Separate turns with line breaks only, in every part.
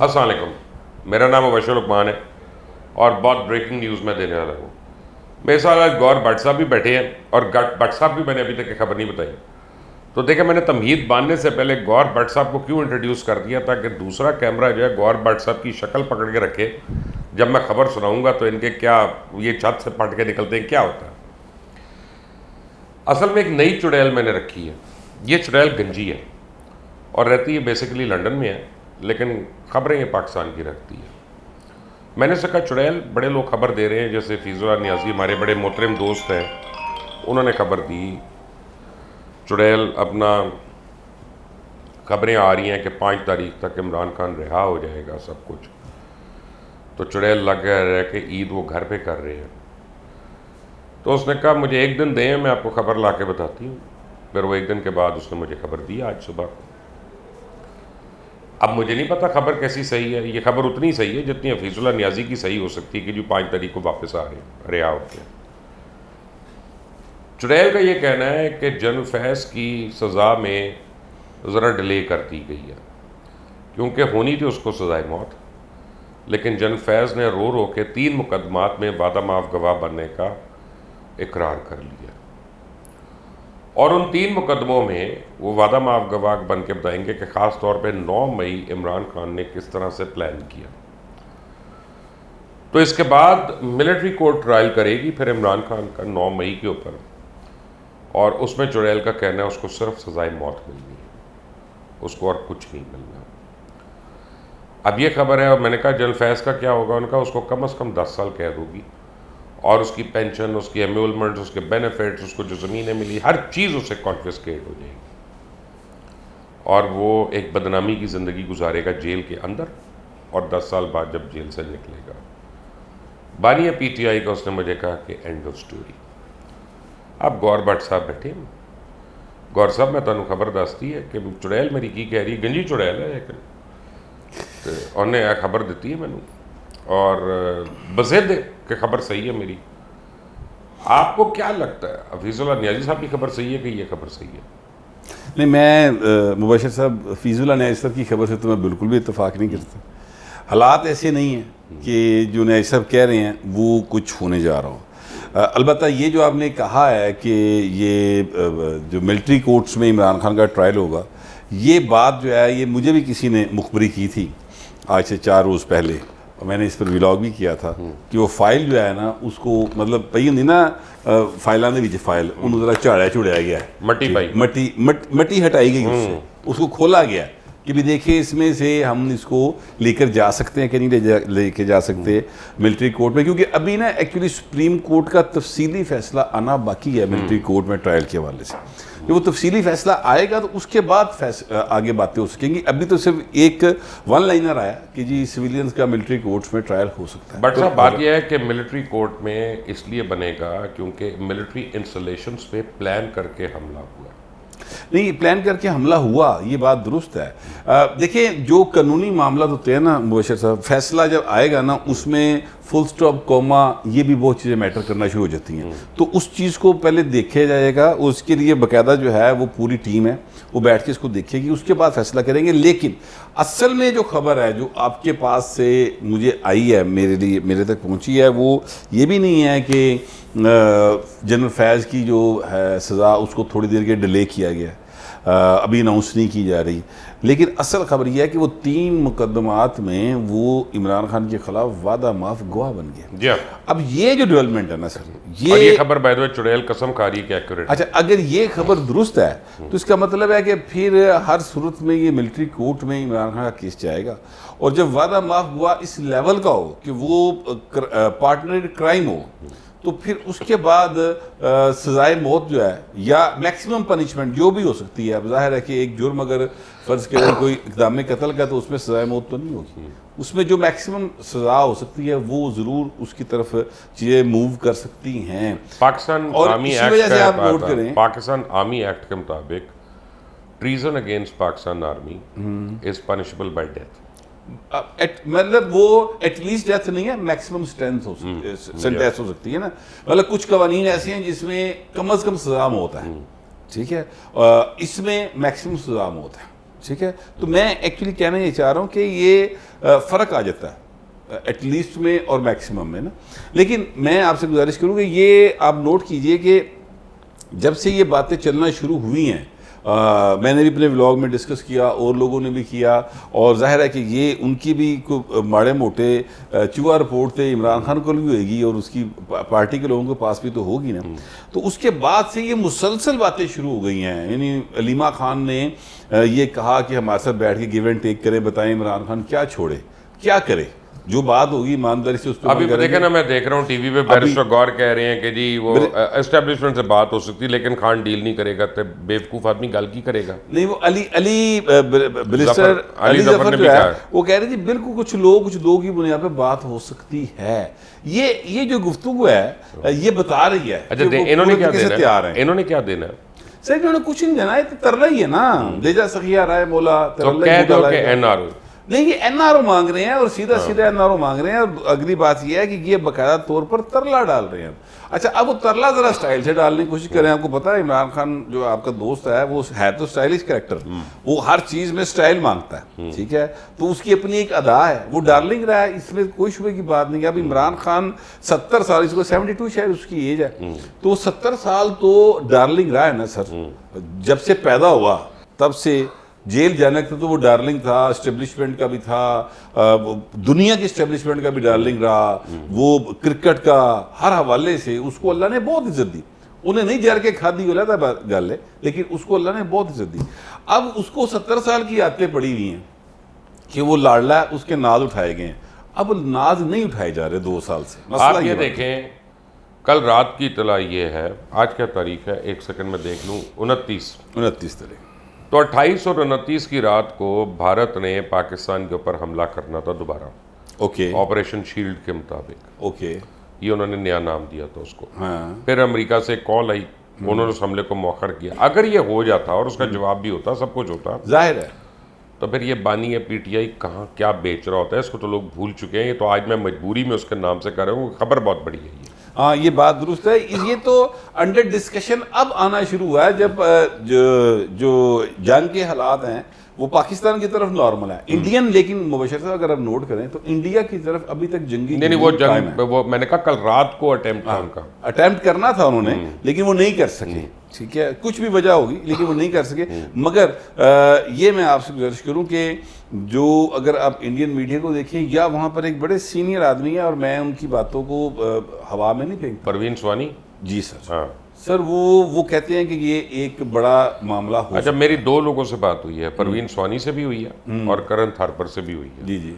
السلام علیکم، میرا نام مبشر لقمان ہے اور بہت بریکنگ نیوز میں دینے والا ہوں۔ میرے ساتھ آج گور بٹ صاحب بھی بیٹھے ہیں اور بٹ صاحب بھی میں نے ابھی تک خبر نہیں بتائی۔ تو دیکھیں، میں نے تمہید باندھنے سے پہلے گور بٹ صاحب کو کیوں انٹروڈیوس کر دیا تاکہ دوسرا کیمرہ جو ہے گور بٹ صاحب کی شکل پکڑ کے رکھے، جب میں خبر سناؤں گا تو ان کے کیا یہ چھت سے پھٹ کے نکلتے ہیں کیا ہوتا ہے۔ اصل میں ایک نئی چڑیل میں نے رکھی ہے۔ یہ چڑیل گنجی ہے اور رہتی ہے بیسیکلی لنڈن میں ہے، لیکن خبریں یہ پاکستان کی رکھتی ہے۔ میں نے کہا چڑیل بڑے لوگ خبر دے رہے ہیں، جیسے فیض اللہ نیازی ہمارے بڑے محترم دوست ہیں، انہوں نے خبر دی چڑیل اپنا خبریں آ رہی ہیں کہ 5 تاریخ تک عمران خان رہا ہو جائے گا سب کچھ۔ تو چڑیل لگ گیا رہ کہ عید وہ گھر پہ کر رہے ہیں۔ تو اس نے کہا مجھے 1 دن دیں، میں آپ کو خبر لا کے بتاتی ہوں۔ پھر وہ 1 دن کے بعد اس نے مجھے خبر دی آج صبح کو۔ اب مجھے نہیں پتا خبر کیسی صحیح ہے، یہ خبر اتنی صحیح ہے جتنی حفیظ اللہ نیازی کی صحیح ہو سکتی ہے کہ جو 5 تاریخ کو واپس آ رہے ہیں، رہا ہوتے ہیں۔ چڑیل کا یہ کہنا ہے کہ جنرل فیض کی سزا میں ذرا ڈیلے کر دی گئی ہے، کیونکہ ہونی تھی اس کو سزائے موت، لیکن جنرل فیض نے رو رو کے 3 مقدمات میں وعدہ معاف گواہ بننے کا اقرار کر لیا، اور ان 3 مقدموں میں وہ وعدہ معاف گواہ بن کے بتائیں گے کہ خاص طور پہ 9 مئی عمران خان نے کس طرح سے پلان کیا۔ تو اس کے بعد ملٹری کورٹ ٹرائل کرے گی پھر عمران خان کا 9 مئی کے اوپر، اور اس میں چڑیل کا کہنا ہے اس کو صرف سزائے موت ملنی ہے، اس کو اور کچھ نہیں ملنا۔ اب یہ خبر ہے، اور میں نے کہا جنرل فیض کا کیا ہوگا، ان کا اس کو کم از کم 10 سال قید ہوگی، اور اس کی پینشن، اس کی ایمیولمنٹ، اس کے بینیفٹس، اس کو جو زمینیں ملی، ہر چیز اسے کانفسکیٹ ہو جائے گی، اور وہ ایک بدنامی کی زندگی گزارے گا جیل کے اندر، اور 10 سال بعد جب جیل سے نکلے گا۔ بانی پی ٹی آئی کا اس نے مجھے کہا کہ اینڈ آف سٹوری۔ اب گور بٹ صاحب بیٹھے ہیں، گور صاحب میں تمہیں خبر دستی ہے کہ چڑیل میری کی کہہ رہی، گنجی چڑیل ہے لیکن انہیں خبر دیتی ہے مینوں، اور بزد کہ خبر صحیح ہے میری۔ آپ کو کیا لگتا ہے حفیظ اللہ نیازی صاحب کی خبر صحیح ہے کہ یہ خبر صحیح ہے؟
نہیں، میں مبشر صاحب فیض اللہ نیازی صاحب کی خبر سے تو میں بالکل بھی اتفاق نہیں کرتا۔ حالات ایسے نہیں ہیں کہ جو نیازی صاحب کہہ رہے ہیں وہ کچھ ہونے جا رہا ہو۔ البتہ یہ جو آپ نے کہا ہے کہ یہ جو ملٹری کورٹس میں عمران خان کا ٹرائل ہوگا، یہ بات جو ہے یہ مجھے بھی کسی نے مخبری کی تھی آج سے 4 روز پہلے، اور میں نے اس پر ولاگ بھی کیا تھا کہ وہ فائل جو ہے نا اس کو مطلب پئی ہوں نا فائلوں کے وچ فائل انہوں ذرا چڑھایا گیا ہے، مٹی ہٹائی گئی، اس کو کھولا گیا کہ بھی دیکھیں اس میں سے ہم اس کو لے کر جا سکتے ہیں کہ نہیں لے کے جا سکتے ملٹری کورٹ میں، کیونکہ ابھی نا ایکچولی سپریم کورٹ کا تفصیلی فیصلہ آنا باقی ہے ملٹری کورٹ میں ٹرائل کے حوالے سے۔ جب وہ تفصیلی فیصلہ آئے گا تو اس کے بعد آگے باتیں ہو سکیں گی۔ ابھی تو صرف ایک 1 لائنر آیا کہ جی سویلینز کا ملٹری کورٹس میں ٹرائل ہو سکتا ہے۔
بٹ صاحب بات یہ ہے کہ ملٹری کورٹ میں اس لیے بنے گا کیونکہ ملٹری انسٹالیشنز پہ پلان کر کے حملہ ہوا۔
نہیں، پلان کر کے حملہ ہوا، یہ بات درست ہے۔ دیکھیں جو قانونی معاملات ہوتے ہیں نا مبشر صاحب، فیصلہ جب آئے گا نا اس میں فل سٹاپ، کوما، یہ بھی بہت چیزیں میٹر کرنا شروع ہو جاتی ہیں، تو اس چیز کو پہلے دیکھا جائے گا، اس کے لیے باقاعدہ جو ہے وہ پوری ٹیم ہے، وہ بیٹھ کے اس کو دیکھے گی، اس کے بعد فیصلہ کریں گے۔ لیکن اصل میں جو خبر ہے جو آپ کے پاس سے مجھے آئی ہے، میرے تک پہنچی ہے، وہ یہ بھی نہیں ہے کہ جنرل فیض کی جو ہے سزا اس کو تھوڑی دیر کے ڈیلے کیا گیا، ابھی اناؤنس نہیں کی جا رہی، لیکن اصل خبر یہ ہے کہ وہ 3 مقدمات میں وہ عمران خان کے خلاف وعدہ معاف گواہ بن گیا۔
جی ہاں،
اب یہ جو ڈیولپمنٹ ہے نا سر،
یہ خبر بائی دی وے چڑیل قسم کھا رہی ہے کہ ایکوریٹ۔
اچھا، اگر یہ خبر درست ہے تو اس کا مطلب ہے کہ پھر ہر صورت میں یہ ملٹری کورٹ میں عمران خان کا کیس جائے گا، اور جب وعدہ معاف گواہ اس لیول کا ہو کہ وہ پارٹنر کرائم ہو، تو پھر اس کے بعد سزائے موت جو ہے یا میکسیمم پنشمنٹ جو بھی ہو سکتی ہے۔ اب ظاہر ہے کہ ایک جرم اگر فرض کریں کوئی اقدام قتل کا تو اس میں سزائے موت تو نہیں ہوگی، اس میں جو میکسیمم سزا ہو سکتی ہے وہ ضرور اس کی طرف چیزیں موو کر سکتی ہیں۔
پاکستان آرمی ایکٹ کے مطابق treason against Pakistan army is punishable by death.
مطلب وہ ایٹ لیسٹ ڈیتھ نہیں ہے، میکسیمم سینٹینس ہو سکتی ہے نا، مطلب کچھ قوانین ایسے ہیں جس میں کم از کم سزا موت ہے، ٹھیک ہے، اس میں میکسیمم سزا موت ہے، ٹھیک ہے. تو میں ایکچولی کہنا یہ چاہ رہا ہوں کہ یہ فرق آ جاتا ہے ایٹ لیسٹ میں اور میکسیمم میں نا. لیکن میں آپ سے گزارش کروں کہ یہ آپ نوٹ کیجئے کہ جب سے یہ باتیں چلنا شروع ہوئی ہیں، میں نے بھی اپنے ولاگ میں ڈسکس کیا اور لوگوں نے بھی کیا، اور ظاہر ہے کہ یہ ان کی بھی ماڑے موٹے چوہا رپورٹ تھے عمران خان کو بھی ہوئے گی اور اس کی پارٹی کے لوگوں کے پاس بھی تو ہوگی نا. تو اس کے بعد سے یہ مسلسل باتیں شروع ہو گئی ہیں. یعنی علیمہ خان نے یہ کہا کہ ہمارے ساتھ بیٹھ کے گیو اینڈ ٹیک کریں، بتائیں عمران خان کیا چھوڑے کیا کرے، جو بات ہوگی ایمانداری سے اس پہ
ابھی دیکھیں نا، میں دیکھ رہا ہوں ٹی وی پہ بیرسٹر غور کہہ رہے ہیں کہ جی وہ اسٹیبلشمنٹ سے بات ہو سکتی لیکن خان ڈیل نہیں کرے گا. تو بیوقوف آدمی گل کی کرے گا. نہیں، وہ
علی بلسٹر علی ظفر جو ہے وہ کہہ رہے جی بالکل کچھ دو کی بنیاد پہ بات ہو سکتی ہے. یہ جو گفتگو ہے یہ بتا رہی ہے.
اچھا انہوں نے کیا دینا ہے؟ انہوں نے کیا دینا ہے؟
سر انہوں نے کچھ نہیں دینا، یہ تو ترلا ہی ہے نا. دے جا سخیا رائے مولا
تو کہہ دو کہ این آر او.
نہیں، یہ این آر او مانگ رہے ہیں اور سیدھا این آر او مانگ رہے ہیں. اور اگلی بات یہ ہے کہ یہ باقاعدہ طور پر ترلا ڈال رہے ہیں. اچھا اب وہ ترلا ذرا سٹائل سے ڈالنے کی کوشش کریں. آپ کو پتا ہے عمران خان جو آپ کا دوست ہے وہ ہے تو سٹائلش کریکٹر، وہ ہر چیز میں سٹائل مانگتا ہے، ٹھیک ہے. تو اس کی اپنی ایک ادا ہے، وہ ڈارلنگ رہا ہے، اس میں کوئی شبہ کی بات نہیں ہے. اب عمران خان 70 سال، اس کو 72 شاید اس کی ایج ہے، تو 70 سال تو ڈارلنگ رہا ہے نا سر. جب سے پیدا ہوا تب سے جیل جانے کا تو وہ ڈارلنگ تھا، اسٹیبلشمنٹ کا بھی تھا، دنیا کی اسٹیبلشمنٹ کا بھی ڈارلنگ رہا. وہ کرکٹ کا ہر حوالے سے اس کو اللہ نے بہت عزت دی. انہیں نہیں جر کے کھادی والا تھا گل ہے، لیکن اس کو اللہ نے بہت عزت دی. اب اس کو 70 سال کی عادتیں پڑی ہوئی ہیں کہ وہ لاڈلا ہے، اس کے ناز اٹھائے گئے ہیں. اب ناز نہیں اٹھائے جا رہے 2 سال سے.
آپ یہ دیکھیں، کل رات کی اطلاع یہ ہے، آج کیا تاریخ ہے، ایک سیکنڈ میں دیکھ لوں، 29 تاریخ. تو 28 اور 29 کی رات کو بھارت نے پاکستان کے اوپر حملہ کرنا تھا دوبارہ، اوکے، آپریشن شیلڈ کے مطابق. اوکے، یہ انہوں نے نیا نام دیا تھا اس کو. پھر امریکہ سے کال آئی، انہوں نے اس حملے کو مؤخر کیا. اگر یہ ہو جاتا اور اس کا جواب بھی ہوتا، سب کچھ ہوتا، ظاہر ہے، تو پھر یہ بانی ہے پی ٹی آئی کہاں کیا بیچ رہا ہوتا ہے، اس کو تو لوگ بھول چکے ہیں. یہ تو آج میں مجبوری میں اس کے نام سے کر رہا ہوں، خبر بہت بڑی ہے یہ.
ہاں یہ بات درست ہے. یہ تو انڈر ڈسکشن اب آنا شروع ہوا ہے جب جو جنگ کے حالات ہیں وہ پاکستان کی طرف نارمل ہے. انڈین، لیکن مبشر صاحب اگر آپ نوٹ کریں تو انڈیا کی طرف ابھی تک جنگی
نہیں وہ جنگ، وہ میں نے کہا کل رات کو
اٹیمپٹ کرنا تھا انہوں نے، لیکن وہ نہیں کر سکے. ٹھیک ہے، کچھ بھی وجہ ہوگی لیکن وہ نہیں کر سکے. مگر یہ میں آپ سے گزارش کروں کہ جو اگر آپ انڈین میڈیا کو دیکھیں، یا وہاں پر ایک بڑے سینئر آدمی ہے اور میں ان کی باتوں کو ہوا میں نہیں پھینکتا،
پروین سوانی جی
سر. سر وہ کہتے ہیں کہ یہ ایک بڑا معاملہ ہو.
اچھا، میری 2 لوگوں سے بات ہوئی ہے، پروین سوانی سے بھی ہوئی ہے اور کرن تھارپر سے بھی ہوئی ہے. جی.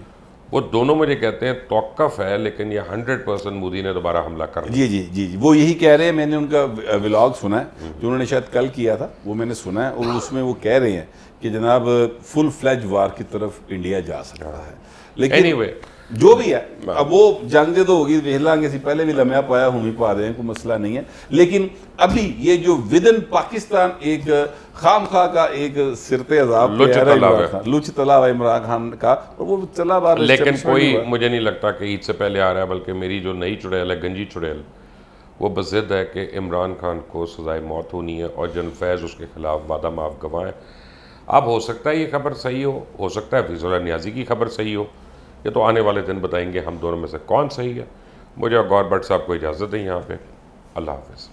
وہ دونوں مجھے کہتے ہیں توقف ہے، لیکن یہ 100% مودی نے دوبارہ حملہ کرنا. جی
وہ یہی کہہ رہے ہیں. میں نے ان کا ولاگ سنا ہے جو انہوں نے شاید کل کیا تھا، وہ میں نے سنا ہے، اور اس میں وہ کہہ رہے ہیں کہ جناب فل فلیج وار کی طرف انڈیا جا سکتا ہے. لیکن جو بھی ہے اب وہ جنگ دے تو ہوگی، دیکھ لیں گے. پہلے بھی لمحہ پایا ہوں ہی پا رہے ہیں، کوئی مسئلہ نہیں ہے. لیکن ابھی یہ جو ودن پاکستان ایک خام خواہ کا ایک سرت عذاب لوچ تلا ہوا عمران خان کا، اور وہ چلا بار.
لیکن کوئی مجھے نہیں لگتا کہ عید سے پہلے آ رہا ہے، بلکہ میری جو نئی چڑیل ہے، گنجی چڑیل، وہ بضد ہے کہ عمران خان کو سزائے موت ہونی ہے اور جنرل فیض اس کے خلاف وعدہ معاف گواہ ہے. اب ہو سکتا ہے یہ خبر صحیح ہو سکتا ہے حفیظ اللہ نیازی کی خبر صحیح ہو. یہ تو آنے والے دن بتائیں گے ہم دونوں میں سے کون صحیح ہے. مجھے اور گور بٹ صاحب کو اجازت ہے یہاں پہ. اللہ حافظ.